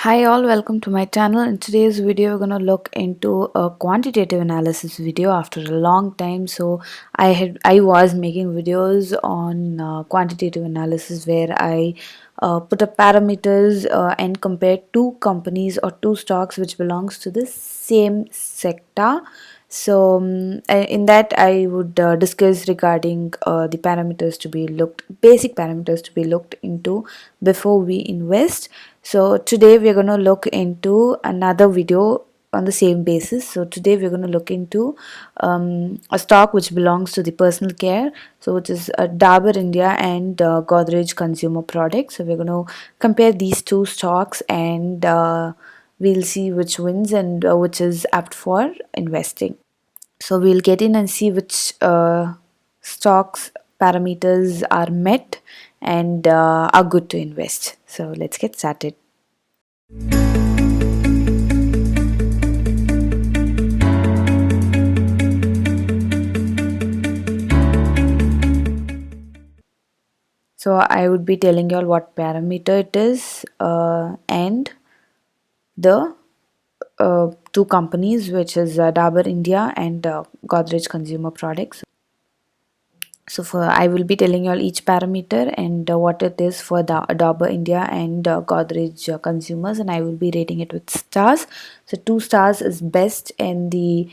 Hi all, welcome to my channel. In today's video we're going to look into a quantitative analysis video after a long time. So I was making videos on quantitative analysis where I put up parameters and compare two companies or two stocks which belongs to the same sector. So in that I would discuss regarding the parameters to be basic parameters to be looked into before we invest. So today we are going to look into another video on the same basis. So today we're going to look into a stock which belongs to the personal care, so which is Dabur India and Godrej Consumer Products. So we're going to compare these two stocks and we'll see which wins and which is apt for investing. So we'll get in and see which stocks parameters are met and are good to invest. So let's get started. So I would be telling you all what parameter it is and the two companies, which is Dabur India and Godrej Consumer Products. So I will be telling you all each parameter and what it is for the Dabur India and Godrej consumers, and I will be rating it with stars. So 2 stars is best, and the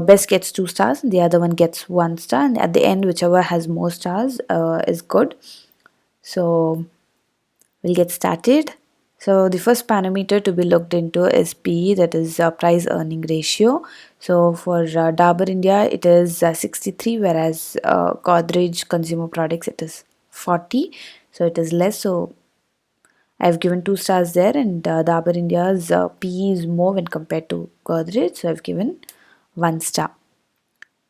best gets 2 stars, and the other one gets 1 star, and at the end, whichever has more stars is good. So we'll get started. So the first parameter to be looked into is PE, that is price earning ratio. So for Dabur India it is 63, whereas Godrej Consumer Products it is 40, so it is less. So I've given 2 stars there, and Dabur India's PE is more when compared to Godrej, so I've given 1 star.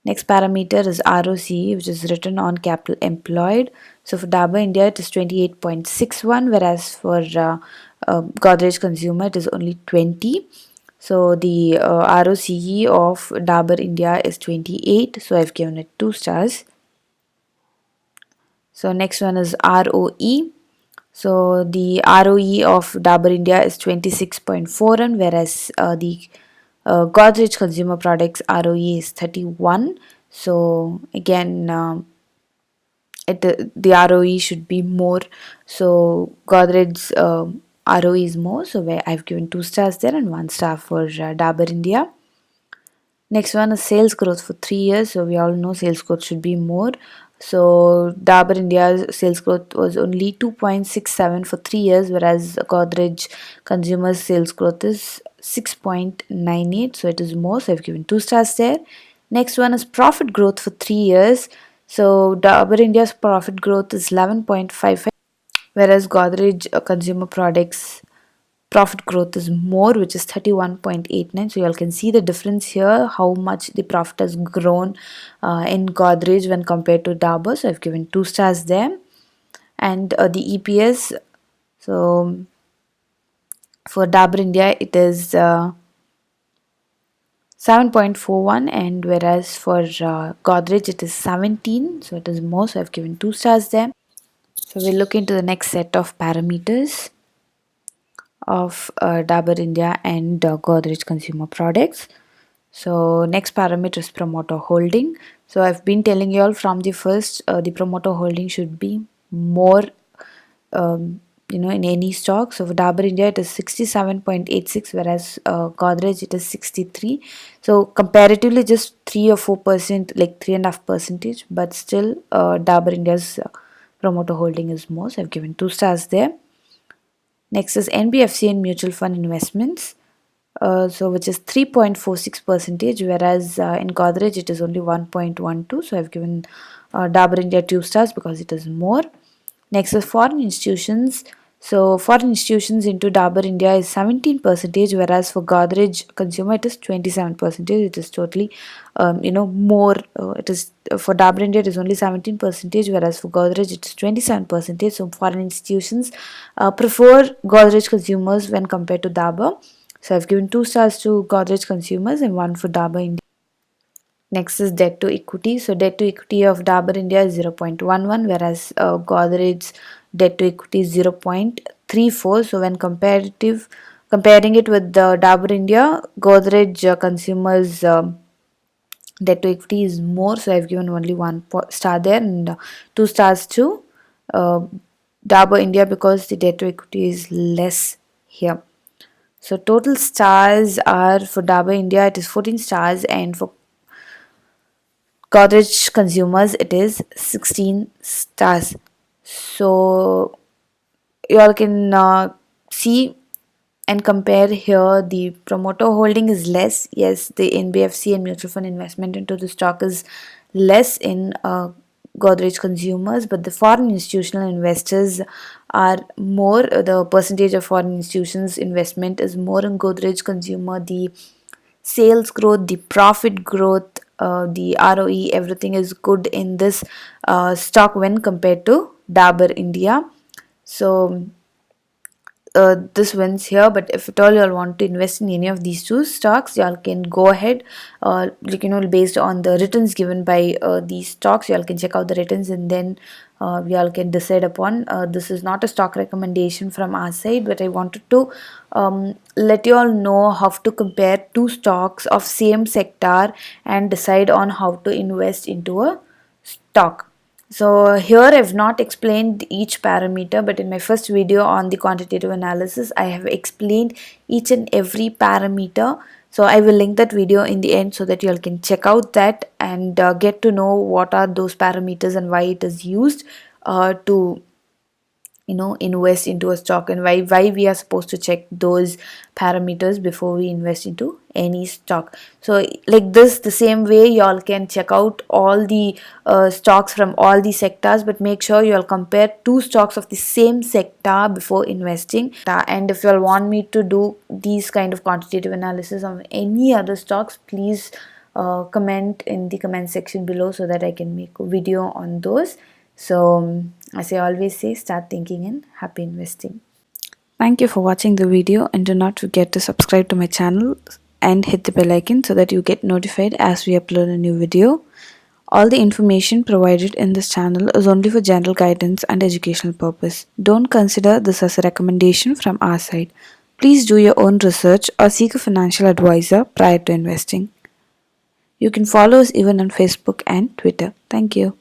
Next parameter is ROCE, which is return on capital employed. So for Dabur India, it is 28.61, whereas for Godrej Consumer, it is only 20. So the ROCE of Dabur India is 28, so I've given it 2 stars. So next one is ROE. So the ROE of Dabur India is 26.41, whereas the Godrej Consumer Products ROE is 31. So again, the ROE should be more. So Godrej's ROE is more. So where I've given 2 stars there and 1 star for Dabur India. Next one is sales growth for 3 years. So we all know sales growth should be more. So Dabur India's sales growth was only 2.67 for 3 years, whereas Godrej Consumer sales growth is 6.98. So it is more. So I've given 2 stars there. Next one is profit growth for 3 years. So Dabur India's profit growth is 11.55, whereas Godrej Consumer Products profit growth is more, which is 31.89. So you all can see the difference here, how much the profit has grown in Godrej when compared to Dabur. So I've given 2 stars there. And the EPS, so for Dabur India it is 7.41, and whereas for Godrej it is 17, so it is more, so I've given 2 stars there. So we'll look into the next set of parameters of Dabur India and Godrej Consumer Products. So next parameter is promoter holding. So I've been telling you all from the first, the promoter holding should be more in any stock. So for Dabur India it is 67.86, whereas Godrej it is 63. So comparatively just 3 or 4%, like 3.5 percentage, but still Dabur India's promoter holding is more, so I've given 2 stars there. Next is NBFC and mutual fund investments, so which is 3.46 percentage, whereas in Godrej it is only 1.12. So I've given Dabur India 2 stars because it is more. Next is foreign institutions. So foreign institutions into Dabur India is 17 percentage, whereas for Godrej Consumer it is 27 percentage. It is totally more. It is for Dabur India it is only 17 percentage, whereas for Godrej it is 27 percentage. So foreign institutions prefer Godrej consumers when compared to Dabur. So I've given 2 stars to Godrej consumers and 1 for Dabur India. Next is debt to equity. So debt to equity of Dabur India is 0.11, whereas Godrej's debt to equity is 0.36. 3.4. So when comparing it with the Dabur India, Godrej consumers debt to equity is more, so I've given only star there, and 2 stars to uh, Dabur India because the debt to equity is less here. So total stars are for Dabur India it is 14 stars, and for Godrej consumers it is 16 stars. So you all can see and compare here. The promoter holding is less. Yes, the NBFC and mutual fund investment into the stock is less in Godrej consumers, but the foreign institutional investors are more. The percentage of foreign institutions investment is more in Godrej consumer. The sales growth, the profit growth, the ROE, everything is good in this stock when compared to Dabur India. So this wins here, but if at all you all want to invest in any of these two stocks, you all can go ahead, based on the returns given by these stocks, you all can check out the returns, and then we all can decide upon. This is not a stock recommendation from our side, but I wanted to let you all know how to compare two stocks of same sector and decide on how to invest into a stock. So here I've not explained each parameter, but in my first video on the quantitative analysis, I have explained each and every parameter. So I will link that video in the end so that you all can check out that and get to know what are those parameters and why it is used to invest into a stock, and why we are supposed to check those parameters before we invest into any stock. So like this, the same way you all can check out all the stocks from all the sectors, but make sure you all compare two stocks of the same sector before investing. And if you all want me to do these kind of quantitative analysis on any other stocks, please comment in the comment section below so that I can make a video on those. So as I always say, start thinking and happy investing. Thank you for watching the video, and do not forget to subscribe to my channel and hit the bell icon so that you get notified as we upload a new video. All the information provided in this channel is only for general guidance and educational purpose. Don't consider this as a recommendation from our side. Please do your own research or seek a financial advisor prior to investing. You can follow us even on Facebook and Twitter. Thank you.